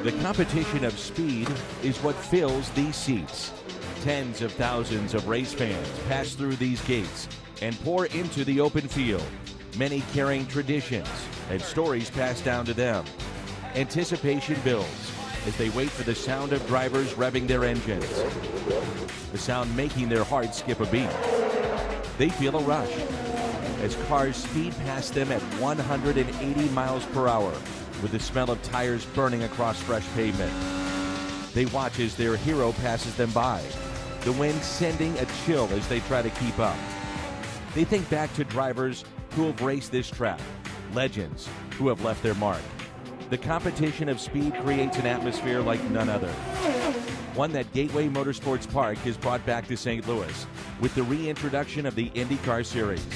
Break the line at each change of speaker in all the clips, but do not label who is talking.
The competition of speed is what fills these seats. Tens of thousands of race fans pass through these gates and pour into the open field, many carrying traditions and stories passed down to them. Anticipation builds as they wait for the sound of drivers revving their engines, the sound making their hearts skip a beat. They feel a rush as cars speed past them at 180 miles per hour with the smell of tires burning across fresh pavement. They watch as their hero passes them by, the wind sending a chill as they try to keep up. They think back to drivers who have raced this track, legends who have left their mark. The competition of speed creates an atmosphere like none other, one that Gateway Motorsports Park has brought back to St. Louis with the reintroduction of the IndyCar Series.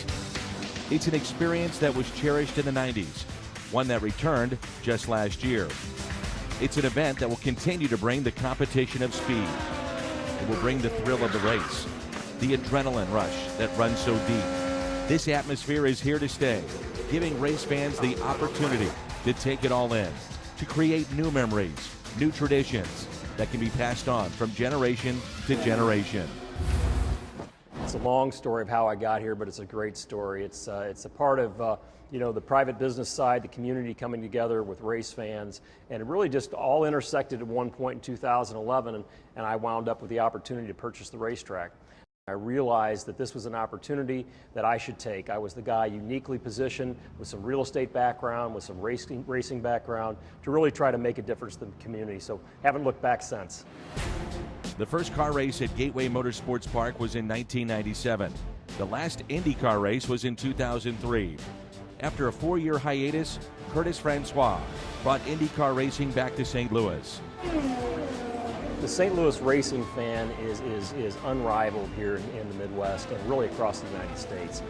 It's an experience that was cherished in the 90s, one that returned just last year. It's an event that will continue to bring the competition of speed. It will bring the thrill of the race, the adrenaline rush that runs so deep. This atmosphere is here to stay, giving race fans the opportunity to take it all in, to create new memories, new traditions that can be passed on from generation to generation.
It's a long story of how I got here, but it's a great story. It's a part of the private business side, the community coming together with race fans, and it really just all intersected at one point in 2011, and I wound up with the opportunity to purchase the racetrack. I realized that this was an opportunity that I should take. I was the guy uniquely positioned with some real estate background, with some racing background, to really try to make a difference in the community. So haven't looked back since.
The first car race at Gateway Motorsports Park was in 1997. The last IndyCar race was in 2003. After a 4-year hiatus, Curtis Francois brought IndyCar racing back to St. Louis.
The St. Louis racing fan is unrivaled here in the Midwest and really across the United States.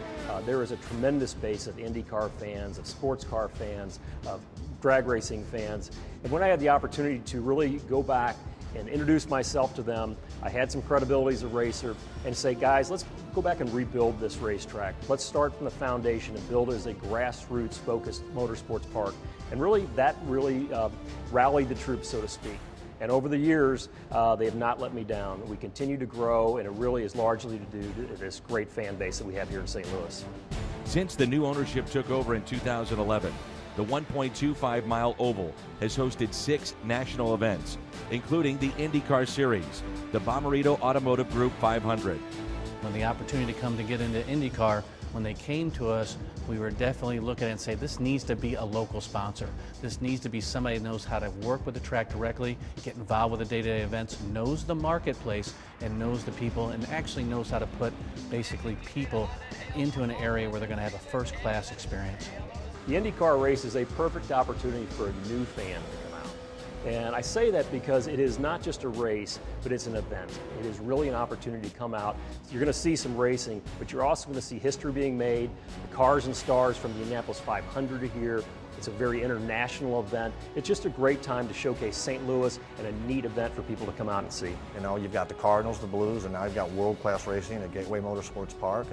There is a tremendous base of IndyCar fans, of sports car fans, of drag racing fans. And when I had the opportunity to really go back and introduce myself to them, I had some credibility as a racer, and say, guys, let's go back and rebuild this racetrack. Let's start from the foundation and build it as a grassroots focused motorsports park. And that really rallied the troops, so to speak. And over the years, they have not let me down. We continue to grow, and it really is largely to do to this great fan base that we have here in St. Louis.
Since the new ownership took over in 2011, the 1.25-mile oval has hosted 6 national events, including the IndyCar Series, the Bommarito Automotive Group 500.
When the opportunity to come to get into IndyCar, when they came to us, we were definitely looking at it and say, this needs to be a local sponsor. This needs to be somebody that knows how to work with the track directly, get involved with the day-to-day events, knows the marketplace and knows the people, and actually knows how to put basically people into an area where they're going to have a first-class experience.
The IndyCar race is a perfect opportunity for a new fan to come out. And I say that because it is not just a race, but it's an event. It is really an opportunity to come out. You're going to see some racing, but you're also going to see history being made, the cars and stars from the Indianapolis 500 are here. It's a very international event. It's just a great time to showcase St. Louis and a neat event for people to come out and see.
You know, you've got the Cardinals, the Blues, and now you've got world-class racing at Gateway Motorsports Park.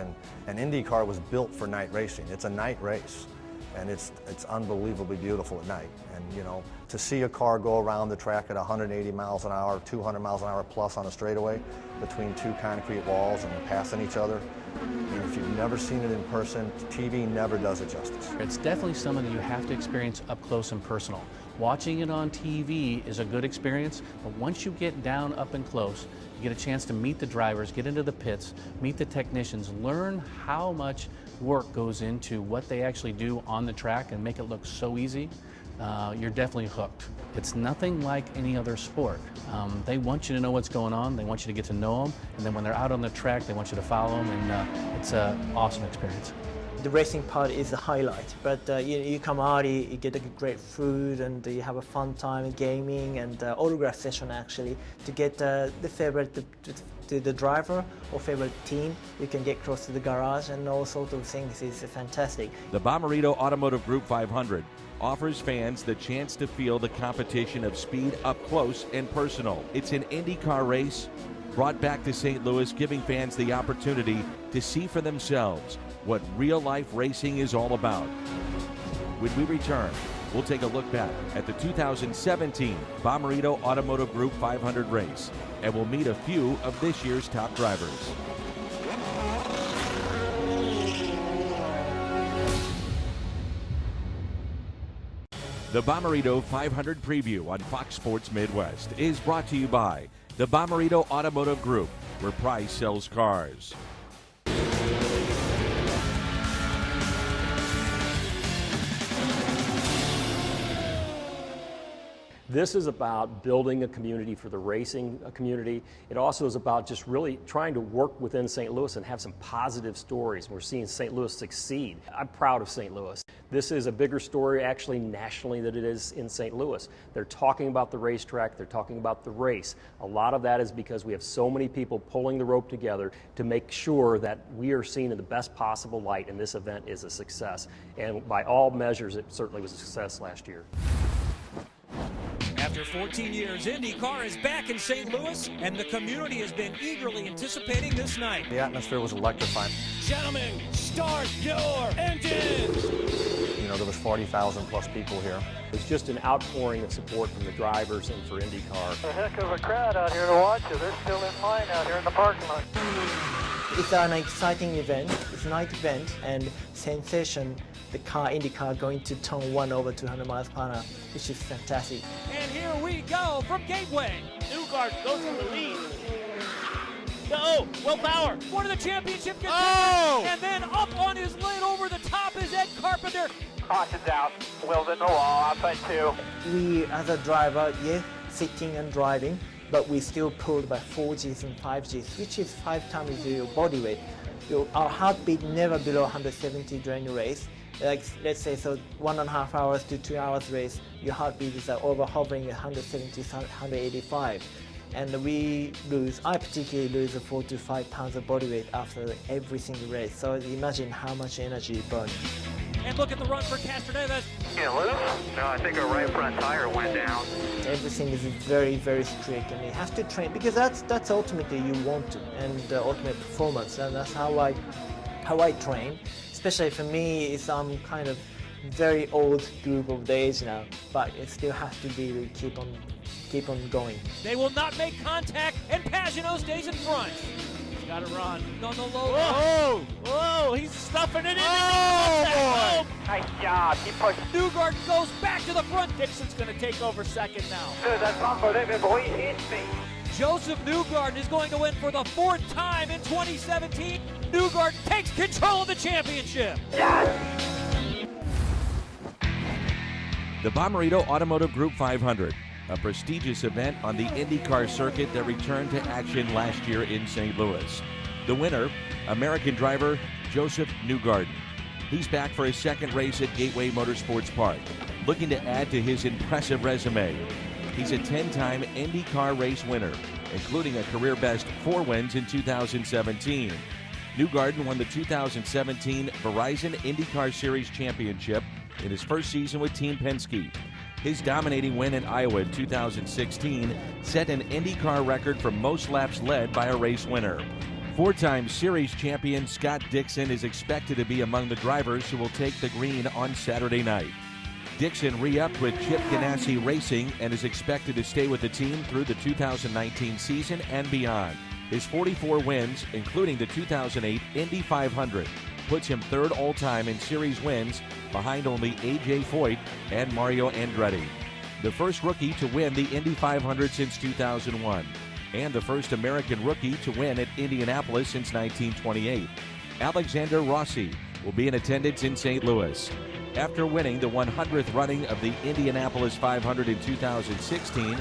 And IndyCar was built for night racing. It's a night race. And it's unbelievably beautiful at night. And you know, to see a car go around the track at 180 miles an hour, 200 miles an hour plus on a straightaway between 2 concrete walls and passing each other, and if you've never seen it in person, TV never does it justice.
It's definitely something that you have to experience up close and personal. Watching it on TV is a good experience, but once you get down up and close, you get a chance to meet the drivers, get into the pits, meet the technicians, learn how much work goes into what they actually do on the track and make it look so easy. You're definitely hooked. It's nothing like any other sport. They want you to know what's going on, they want you to get to know them, and then when they're out on the track, they want you to follow them, and it's an awesome experience.
The racing part is the highlight, but you come out, you get a great food, and you have a fun time gaming and autograph session actually to get the favorite to the driver or favorite team. You can get close to the garage and all sorts of things. It's fantastic.
The Bommarito Automotive Group 500 offers fans the chance to feel the competition of speed up close and personal. It's an IndyCar race brought back to St. Louis, giving fans the opportunity to see for themselves what real-life racing is all about. When we return, We'll take a look back at the 2017 Bommarito Automotive Group 500 race, and we'll meet a few of this year's top drivers. The Bommarito 500 preview on Fox Sports Midwest is brought to you by the Bommarito Automotive Group, where Price sells cars.
This is about building a community for the racing community. It also is about just really trying to work within St. Louis and have some positive stories. We're seeing St. Louis succeed. I'm proud of St. Louis. This is a bigger story actually nationally than it is in St. Louis. They're talking about the racetrack, they're talking about the race. A lot of that is because we have so many people pulling the rope together to make sure that we are seen in the best possible light, and this event is a success. And by all measures, it certainly was a success last year.
After 14 years, IndyCar is back in St. Louis, and the community has been eagerly anticipating this night.
The atmosphere was electrifying.
Gentlemen, start your engines!
You know, there was 40,000 plus people here.
It's just an outpouring of support from the drivers and for IndyCar.
A heck of a crowd out here to watch it. They're still in line out here in the parking lot.
It's an exciting event. It's a night event and sensation. The IndyCar going to turn 1 over 200 miles per hour, which is fantastic.
And here we go from Gateway.
Newgard goes for the lead. Oh, Will Power.
One of the championship contenders.
Oh!
And then up on his lane over the top is Ed Carpenter.
Caution's out. Will's in the wall, outside 2.
We, as a driver, sitting and driving, but we still pulled by 4Gs and 5Gs, which is 5 times your body weight. Our heartbeat never below 170 during the race. Like, let's say, so 1.5 hours to 2 hours race, your heartbeat is over hovering at 170, 185. And I particularly lose 4 to 5 pounds of body weight after every single race. So imagine how much energy you burn.
And look at the run for Castroneves.
Yeah, loose? No, I think our right front tire went down.
Everything is very, very strict, and you have to train, because that's ultimately you want to, and ultimate performance, and that's how I train. Especially for me, it's kind of very old group of days now, but it still has to be to keep on going.
They will not make contact, and Pagano stays in front.
He's got to run.
On the low.
Whoa! Whoa! He's stuffing it in.
Oh, nice job. He pushed.
Newgard goes back to the front.
Dixon's going to take over second now.
That bumper there, boy, hit me.
Joseph Newgarden is going to win for the 4th time in 2017. Newgarden takes control of the championship.
The Bommarito Automotive Group 500, a prestigious event on the IndyCar circuit that returned to action last year in St. Louis. The winner, American driver Joseph Newgarden. He's back for his 2nd race at Gateway Motorsports Park, looking to add to his impressive resume. He's a 10-time IndyCar race winner, including a career-best 4 wins in 2017. Newgarden won the 2017 Verizon IndyCar Series Championship in his first season with Team Penske. His dominating win in Iowa in 2016 set an IndyCar record for most laps led by a race winner. 4-time series champion Scott Dixon is expected to be among the drivers who will take the green on Saturday night. Dixon re-upped with Chip Ganassi Racing and is expected to stay with the team through the 2019 season and beyond. His 44 wins, including the 2008 Indy 500, puts him 3rd all-time in series wins, behind only A.J. Foyt and Mario Andretti. The first rookie to win the Indy 500 since 2001, and the first American rookie to win at Indianapolis since 1928. Alexander Rossi will be in attendance in St. Louis. After winning the 100th running of the Indianapolis 500 in 2016,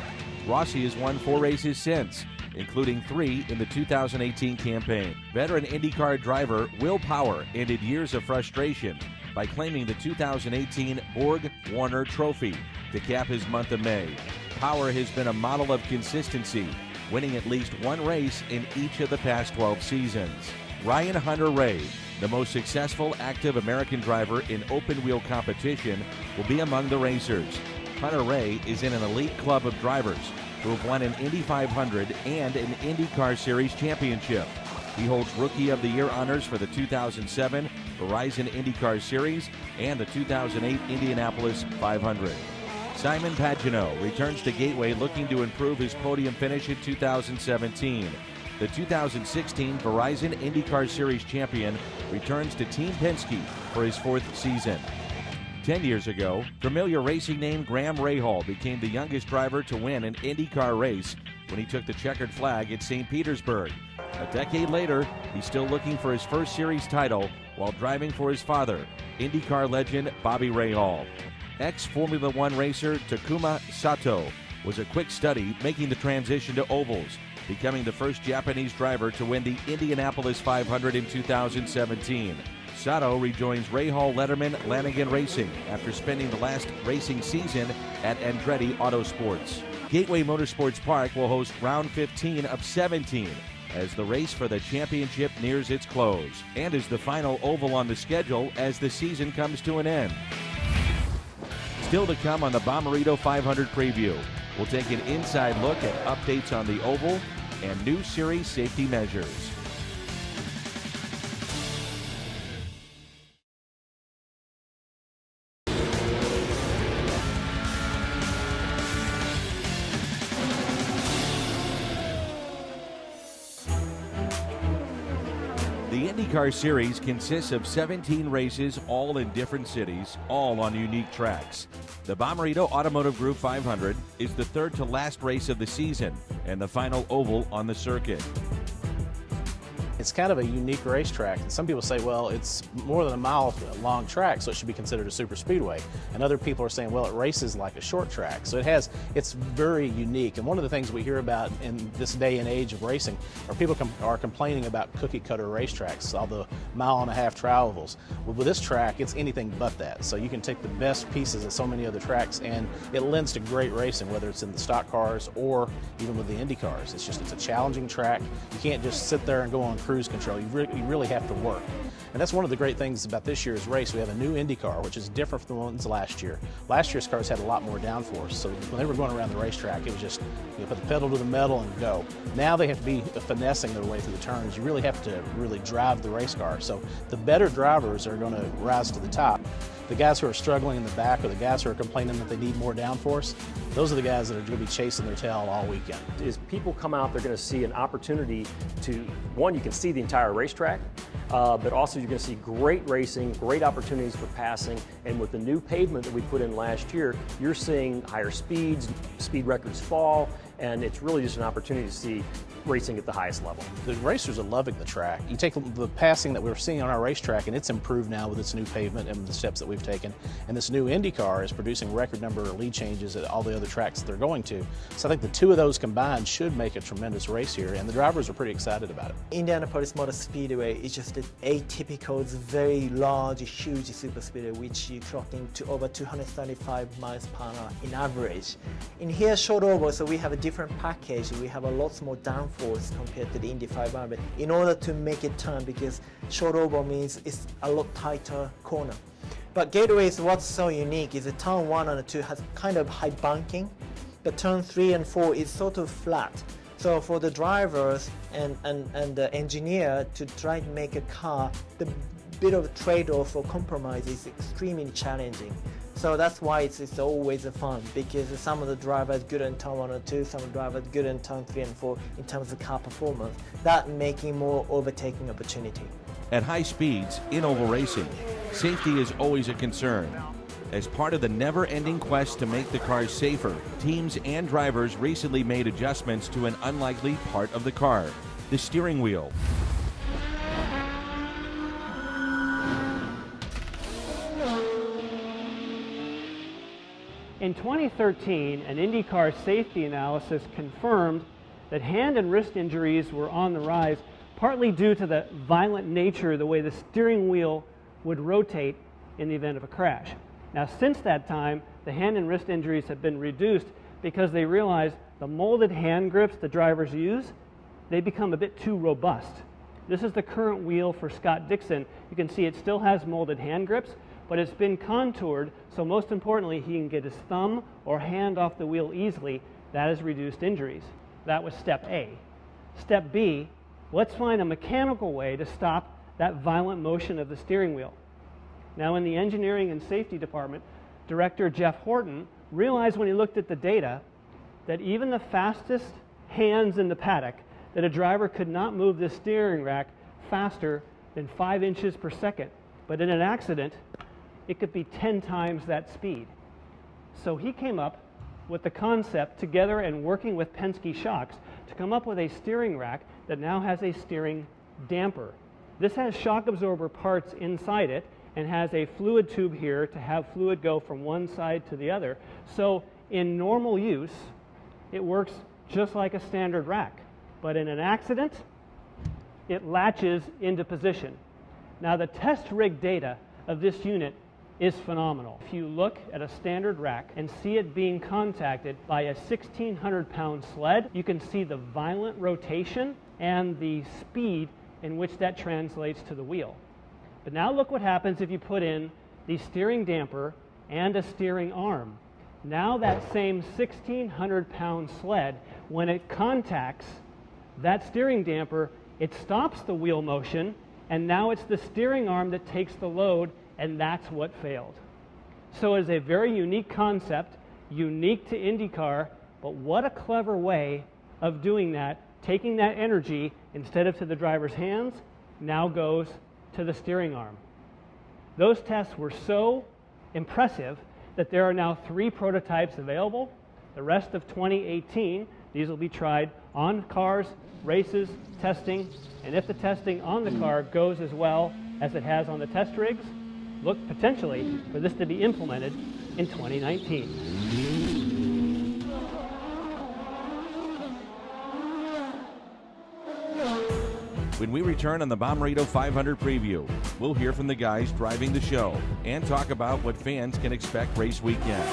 Rossi has won 4 races since, including 3 in the 2018 campaign. Veteran IndyCar driver Will Power ended years of frustration by claiming the 2018 Borg-Warner Trophy to cap his month of May. Power has been a model of consistency, winning at least 1 race in each of the past 12 seasons. Ryan Hunter-Reay, the most successful active American driver in open-wheel competition, will be among the racers. Hunter-Reay is in an elite club of drivers who have won an Indy 500 and an IndyCar Series championship. He holds Rookie of the Year honors for the 2007 Verizon IndyCar Series and the 2008 Indianapolis 500. Simon Pagenaud returns to Gateway looking to improve his podium finish in 2017. The 2016 Verizon IndyCar Series champion returns to Team Penske for his 4th season. 10 years ago, familiar racing name Graham Rahal became the youngest driver to win an IndyCar race when he took the checkered flag at St. Petersburg. A decade later, he's still looking for his first series title while driving for his father, IndyCar legend Bobby Rahal. Ex-Formula One racer Takuma Sato was a quick study making the transition to ovals, becoming the first Japanese driver to win the Indianapolis 500 in 2017. Sato rejoins Rahal Letterman Lanigan Racing after spending the last racing season at Andretti Autosports. Gateway Motorsports Park will host round 15 of 17 as the race for the championship nears its close and is the final oval on the schedule as the season comes to an end. Still to come on the Bommarito 500 preview, we'll take an inside look at updates on the oval and new series safety measures. The IndyCar Series consists of 17 races, all in different cities, all on unique tracks. The Bommarito Automotive Group 500 is the third to last race of the season and the final oval on the circuit.
It's kind of a unique racetrack, and some people say, well, it's more than a mile long track, so it should be considered a super speedway. And other people are saying, well, it races like a short track. So it's very unique. And one of the things we hear about in this day and age of racing are people are complaining about cookie cutter racetracks, all the mile-and-a-half travel ovals. Well, with this track, it's anything but that. So you can take the best pieces of so many other tracks, and it lends to great racing, whether it's in the stock cars or even with the Indy cars. It's a challenging track. You can't just sit there and go on cruise control. You really have to work. And that's one of the great things about this year's race. We have a new Indy car, which is different from the ones last year. Last year's cars had a lot more downforce, so when they were going around the racetrack, it was just put the pedal to the metal and go. Now they have to be finessing their way through the turns. You really have to really drive the race car. So the better drivers are going to rise to the top. The guys who are struggling in the back, or the guys who are complaining that they need more downforce, those are the guys that are going to be chasing their tail all weekend.
As people come out, they're going to see an opportunity to, one, you can see the entire racetrack, but also you're going to see great racing, great opportunities for passing, and with the new pavement that we put in last year, you're seeing higher speeds, speed records fall, and it's really just an opportunity to see racing at the highest level.
The racers are loving the track. You take the passing that we're seeing on our racetrack, and it's improved now with its new pavement and the steps that we've taken. And this new Indy car is producing record number of lead changes at all the other tracks that they're going to. So I think the two of those combined should make a tremendous race here, and the drivers are pretty excited about it.
Indianapolis Motor Speedway is just an atypical, very large, huge super speedway, which you clock into over 235 miles per hour in average. In here, short oval, so we have a different package. We have a lot more downforce compared to the Indy 500 in order to make it turn, because short oval means it's a lot tighter corner. But Gateway is what's so unique is that turn 1 and 2 has kind of high banking, but turn 3 and 4 is sort of flat. So for the drivers and the engineer to try to make a car, the bit of trade-off or compromise is extremely challenging. So that's why it's always a fun, because some of the drivers good in turn 1 and 2, some of the drivers good in turn 3 and 4 in terms of car performance. That making more overtaking opportunity.
At high speeds in oval racing, safety is always a concern. As part of the never-ending quest to make the cars safer, teams and drivers recently made adjustments to an unlikely part of the car, the steering wheel.
In 2013, an IndyCar safety analysis confirmed that hand and wrist injuries were on the rise, partly due to the violent nature of the way the steering wheel would rotate in the event of a crash. Now, since that time, the hand and wrist injuries have been reduced because they realized the molded hand grips the drivers use, they become a bit too robust. This is the current wheel for Scott Dixon. You can see it still has molded hand grips, but it's been contoured, so most importantly, he can get his thumb or hand off the wheel easily. That has reduced injuries. That was step A. Step B Let's find a mechanical way to stop that violent motion of the steering wheel. Now, in the engineering and safety department, Director Jeff Horton realized when he looked at the data that even the fastest hands in the paddock, that a driver could not move the steering rack faster than 5 inches per second. But in an accident, it could be 10 times that speed. So he came up with the concept, together and working with Penske Shocks, to come up with a steering rack that now has a steering damper. This has shock absorber parts inside it and has a fluid tube here to have fluid go from one side to the other. So in normal use, it works just like a standard rack. But in an accident, it latches into position. Now, the test rig data of this unit is phenomenal. If you look at a standard rack and see it being contacted by a 1,600-pound sled, you can see the violent rotation and the speed in which that translates to the wheel. But now look what happens if you put in the steering damper and a steering arm. Now that same 1,600-pound sled, when it contacts that steering damper, it stops the wheel motion, and now it's the steering arm that takes the load, and that's what failed. So it's a very unique concept, unique to IndyCar, but what a clever way of doing that, taking that energy, instead of to the driver's hands, now goes to the steering arm. Those tests were so impressive that there are now 3 prototypes available. The rest of 2018, these will be tried on cars, races, testing, and if the testing on the car goes as well as it has on the test rigs, look potentially for this to be implemented in 2019.
When we return on the Bommarito 500 preview, we'll hear from the guys driving the show and talk about what fans can expect race weekend.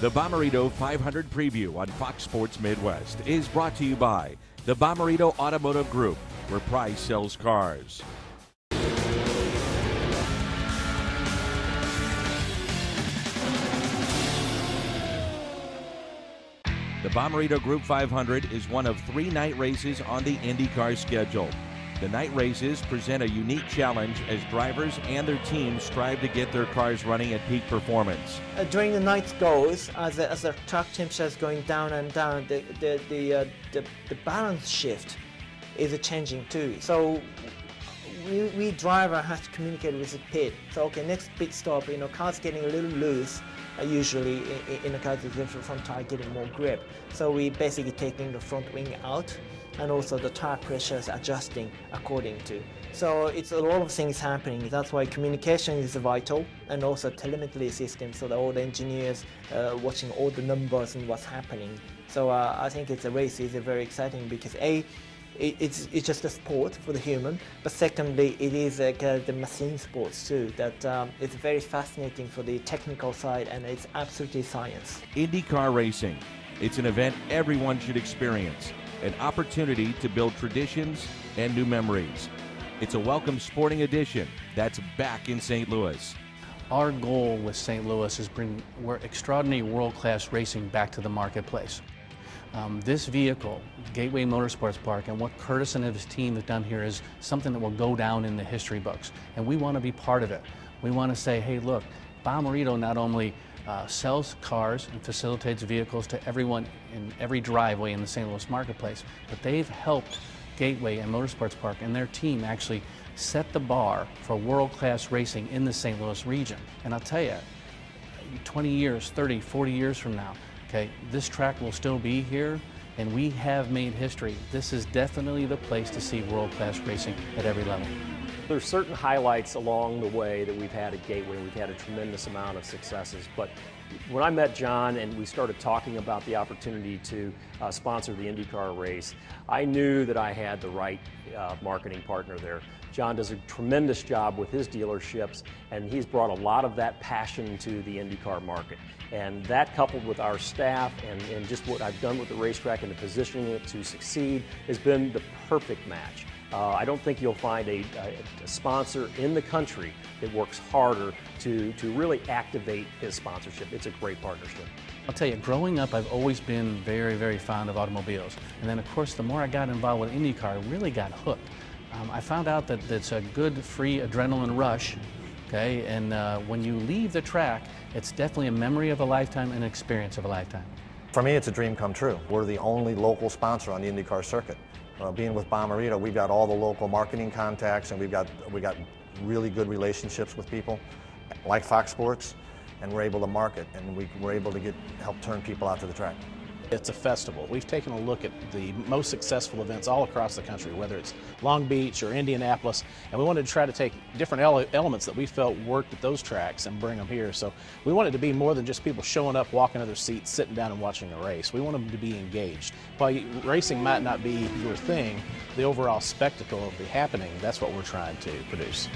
The Bommarito 500 preview on Fox Sports Midwest is brought to you by the Bommarito Automotive Group, where Price sells cars. The Bommarito Group 500 is one of 3 night races on the IndyCar schedule. The night races present a unique challenge as drivers and their teams strive to get their cars running at peak performance.
During the night goes, as the track temperature is going down and down, the balance shift is changing too. So we driver has to communicate with the pit. So okay, next pit stop, car's getting a little loose. Usually in the car, the front tire getting more grip. So we basically taking the front wing out, and also the tire pressure is adjusting according to. So it's a lot of things happening. That's why communication is vital, and also telemetry system, so that all the engineers watching all the numbers and what's happening. So I think it's a race is very exciting because it's just a sport for the human, but secondly, it is the machine sports too. That it's very fascinating for the technical side, and it's absolutely science.
IndyCar racing. It's an event everyone should experience, an opportunity to build traditions and new memories. It's a welcome sporting edition that's back in St. Louis.
Our goal with St. Louis is bring extraordinary world-class racing back to the marketplace. This vehicle, Gateway Motorsports Park, and what Curtis and his team have done here is something that will go down in the history books, and we want to be part of it. We want to say, hey, look, Bommarito not only sells cars and facilitates vehicles to everyone in every driveway in the St. Louis marketplace, but they've helped Gateway and Motorsports Park and their team actually set the bar for world-class racing in the St. Louis region. And I'll tell you, 20 years, 30, 40 years from now, okay, this track will still be here, and we have made history. This is definitely the place to see world-class racing at every level.
There's certain highlights along the way that we've had at Gateway. We've had a tremendous amount of successes, but when I met John and we started talking about the opportunity to sponsor the IndyCar race, I knew that I had the right marketing partner there. John does a tremendous job with his dealerships, and he's brought a lot of that passion to the IndyCar market. And that, coupled with our staff and just what I've done with the racetrack and the positioning it to succeed, has been the perfect match. I don't think you'll find a sponsor in the country that works harder to really activate his sponsorship. It's a great partnership.
I'll tell you, growing up, I've always been very, very fond of automobiles. And then, of course, the more I got involved with IndyCar, I really got hooked. I found out that it's a good, free adrenaline rush, okay? And when you leave the track, it's definitely a memory of a lifetime and an experience of a lifetime.
For me, it's a dream come true. We're the only local sponsor on the IndyCar circuit. Being with Bommarito, we've got all the local marketing contacts, and we got really good relationships with people like Fox Sports, and we're able to market, and we're able to help turn people out to the track.
It's a festival. We've taken a look at the most successful events all across the country, whether it's Long Beach or Indianapolis, and we wanted to try to take different elements that we felt worked at those tracks and bring them here. So we wanted to be more than just people showing up, walking to their seats, sitting down and watching a race. We want them to be engaged. While racing might not be your thing, the overall spectacle of the happening, that's what we're trying to produce.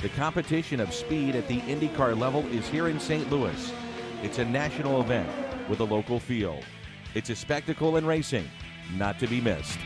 The competition of speed at the IndyCar level is here in St. Louis. It's a national event with a local feel. It's a spectacle in racing, not to be missed.